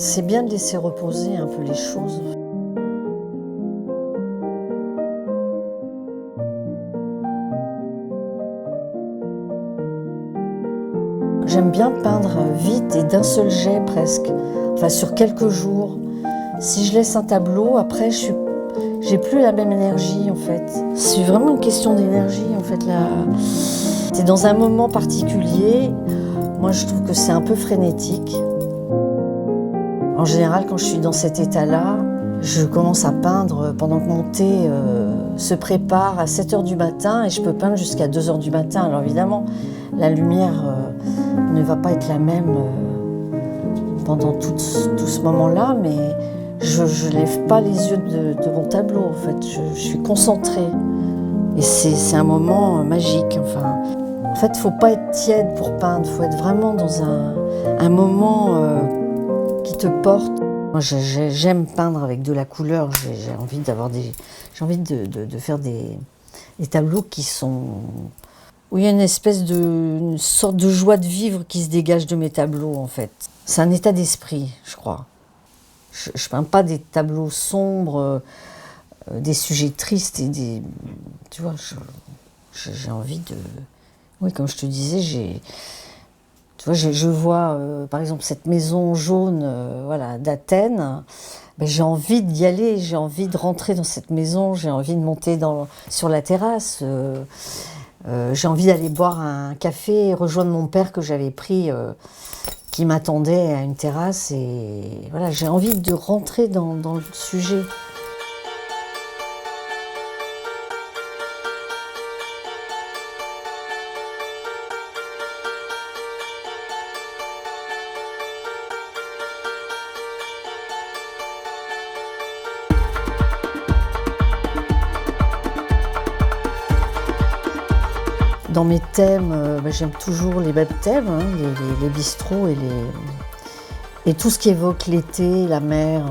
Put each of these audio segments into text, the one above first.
C'est bien de laisser reposer un peu les choses. J'aime bien peindre vite et d'un seul jet presque, enfin sur quelques jours. Si je laisse un tableau, après j'ai plus la même énergie en fait. C'est vraiment une question d'énergie en fait là. C'est dans un moment particulier. Moi je trouve que c'est un peu frénétique. En général quand je suis dans cet état-là, je commence à peindre pendant que mon thé se prépare à 7h du matin et je peux peindre jusqu'à 2h du matin. Alors évidemment, la lumière ne va pas être la même pendant tout ce moment-là, mais je ne lève pas les yeux de mon tableau, en fait. Je suis concentrée. Et c'est un moment magique. Enfin, en fait, il ne faut pas être tiède pour peindre. Il faut être vraiment dans un moment qui te porte. Moi, j'aime peindre avec de la couleur. J'ai envie de faire des tableaux qui sont... où il y a une sorte de joie de vivre qui se dégage de mes tableaux, en fait. C'est un état d'esprit, je crois. Je ne peins pas des tableaux sombres, des sujets tristes et des... Tu vois, j'ai envie de... Oui, comme je te disais, tu vois, je vois, par exemple, cette maison jaune voilà, d'Athènes. Ben, j'ai envie d'y aller, j'ai envie de rentrer dans cette maison, j'ai envie de monter sur la terrasse. J'ai envie d'aller boire un café et rejoindre mon père que j'avais pris, qui m'attendait à une terrasse. Et voilà, j'ai envie de rentrer dans le sujet. Dans mes thèmes, j'aime toujours les mêmes thèmes, hein, les bistrots et tout ce qui évoque l'été, la mer.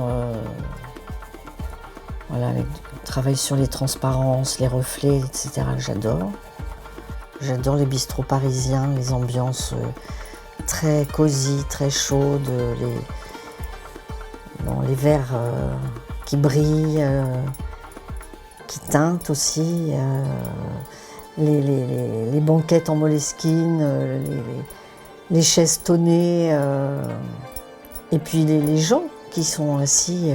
Voilà, avec travail sur les transparences, les reflets, etc. J'adore. J'adore les bistrots parisiens, les ambiances très cosy, très chaudes, les verres qui brillent, qui teintent aussi. Les banquettes en moleskine, les chaises tonnées, et puis les gens qui sont assis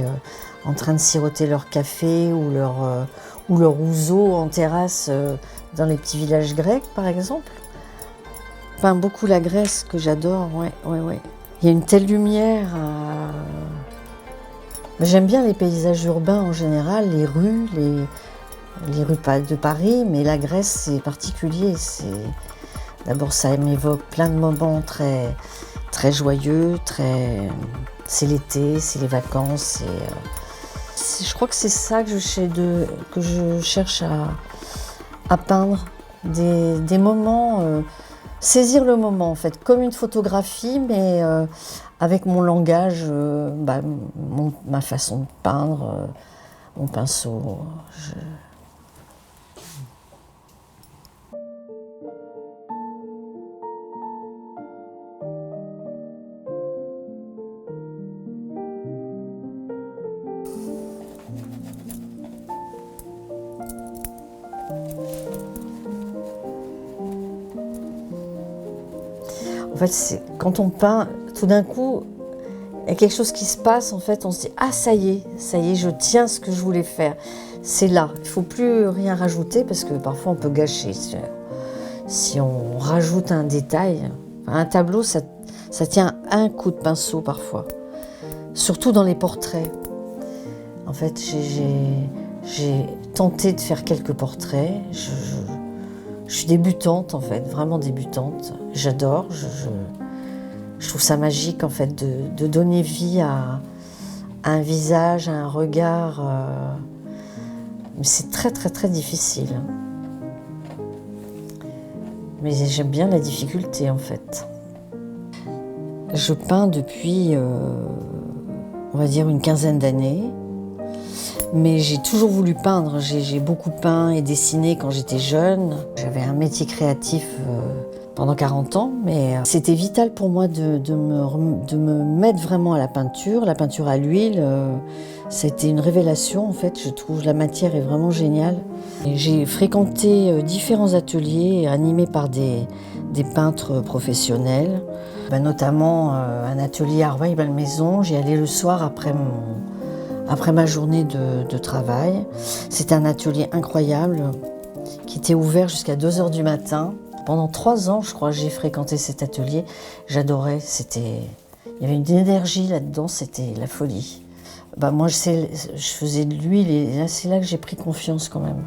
en train de siroter leur café ou leur ouzo en terrasse dans les petits villages grecs, par exemple. Je peins beaucoup la Grèce, que j'adore, ouais. Il y a une telle lumière. J'aime bien les paysages urbains en général, les rues de Paris, mais la Grèce c'est particulier. D'abord ça m'évoque plein de moments très, très joyeux, c'est l'été, c'est les vacances. Je crois que c'est ça que je cherche à peindre, des moments, saisir le moment en fait, comme une photographie, mais avec mon langage, ma façon de peindre, mon pinceau. En fait, quand on peint, tout d'un coup, il y a quelque chose qui se passe, en fait, on se dit « Ah, ça y est, je tiens ce que je voulais faire. C'est là, il ne faut plus rien rajouter parce que parfois on peut gâcher. Si on rajoute un détail, un tableau, ça tient un coup de pinceau parfois. Surtout dans les portraits. En fait, j'ai tenté de faire quelques portraits. Je suis débutante en fait, vraiment débutante. J'adore, je trouve ça magique en fait de donner vie à un visage, à un regard. Mais c'est très très très difficile. Mais j'aime bien la difficulté en fait. Je peins depuis, on va dire, une quinzaine d'années. Mais j'ai toujours voulu peindre, j'ai beaucoup peint et dessiné quand j'étais jeune. J'avais un métier créatif pendant 40 ans, mais c'était vital pour moi de me mettre vraiment à la peinture à l'huile. C'était une révélation en fait, je trouve la matière est vraiment géniale. J'ai fréquenté différents ateliers animés par des peintres professionnels, notamment un atelier à Rueil-Malmaison. J'y allais le soir après ma journée de travail. C'était un atelier incroyable qui était ouvert jusqu'à 2 h du matin. Pendant 3 ans, je crois, j'ai fréquenté cet atelier. J'adorais, il y avait une énergie là-dedans, c'était la folie. Moi, je faisais de l'huile et là, c'est là que j'ai pris confiance quand même.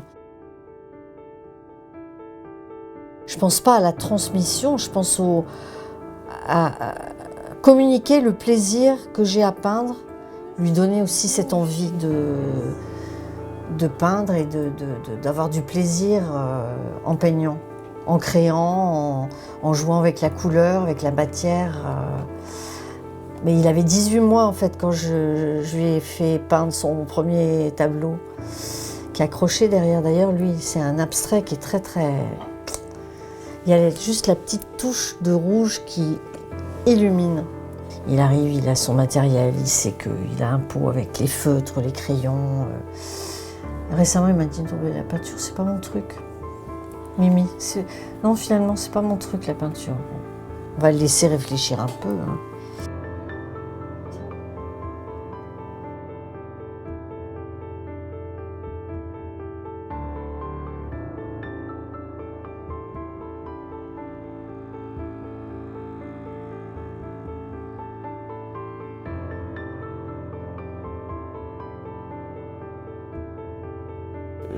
Je pense pas à la transmission, je pense à communiquer le plaisir que j'ai à peindre, lui donner aussi cette envie de peindre et d'avoir du plaisir en peignant, en créant, en jouant avec la couleur, avec la matière. Mais il avait 18 mois en fait quand je lui ai fait peindre son premier tableau, qui est accroché derrière. D'ailleurs, lui, c'est un abstrait qui est très très... Il y a juste la petite touche de rouge qui illumine. Il arrive, il a son matériel, il sait qu'il a un pot avec les feutres, les crayons. Récemment, il m'a dit « La peinture, c'est pas mon truc. Mimi, non, finalement, c'est pas mon truc, la peinture. » On va le laisser réfléchir un peu.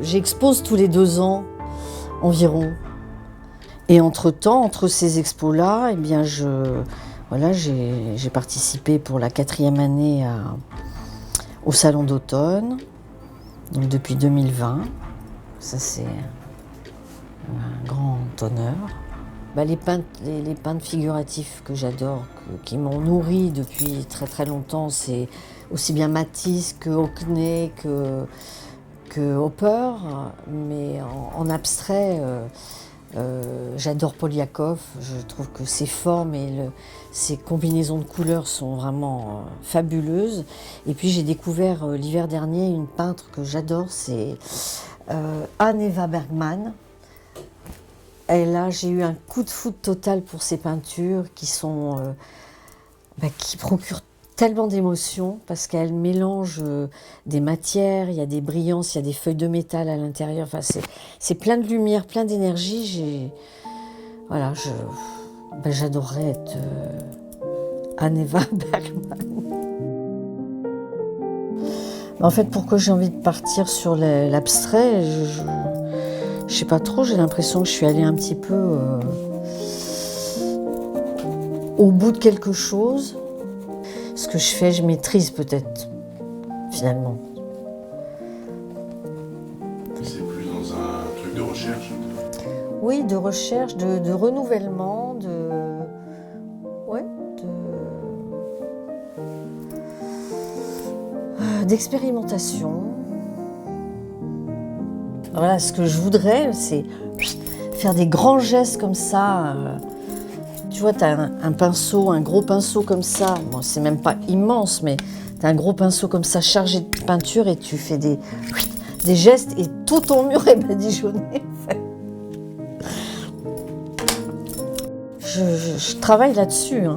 J'expose tous les 2 ans environ. Et entre-temps, entre ces expos-là, j'ai participé pour la 4e année au Salon d'automne, donc depuis 2020. Ça, c'est un grand honneur. Les peintres figuratifs que j'adore, qui m'ont nourri depuis très très longtemps, c'est aussi bien Matisse que Hockney, que Hopper, mais en abstrait, j'adore Poliakov. Je trouve que ses formes et ses combinaisons de couleurs sont vraiment fabuleuses. Et puis j'ai découvert l'hiver dernier une peintre que j'adore, c'est Anne-Eva Bergman. Et là, j'ai eu un coup de foudre total pour ces peintures qui procurent tellement d'émotions parce qu'elle mélange des matières, il y a des brillances, il y a des feuilles de métal à l'intérieur. Enfin, c'est plein de lumière, plein d'énergie. J'adorerais être Anne-Eva Bergman. En fait, pourquoi j'ai envie de partir sur l'abstrait, je sais pas trop, j'ai l'impression que je suis allée un petit peu au bout de quelque chose. Ce que je fais, je maîtrise peut-être, finalement. C'est plus dans un truc de recherche? Oui, de recherche, de renouvellement, d'expérimentation. Voilà, ce que je voudrais, c'est faire des grands gestes comme ça. Tu vois, tu as un pinceau, un gros pinceau comme ça. Bon, c'est même pas immense, mais tu as un gros pinceau comme ça chargé de peinture et tu fais des gestes et tout ton mur est badigeonné. Je travaille là-dessus.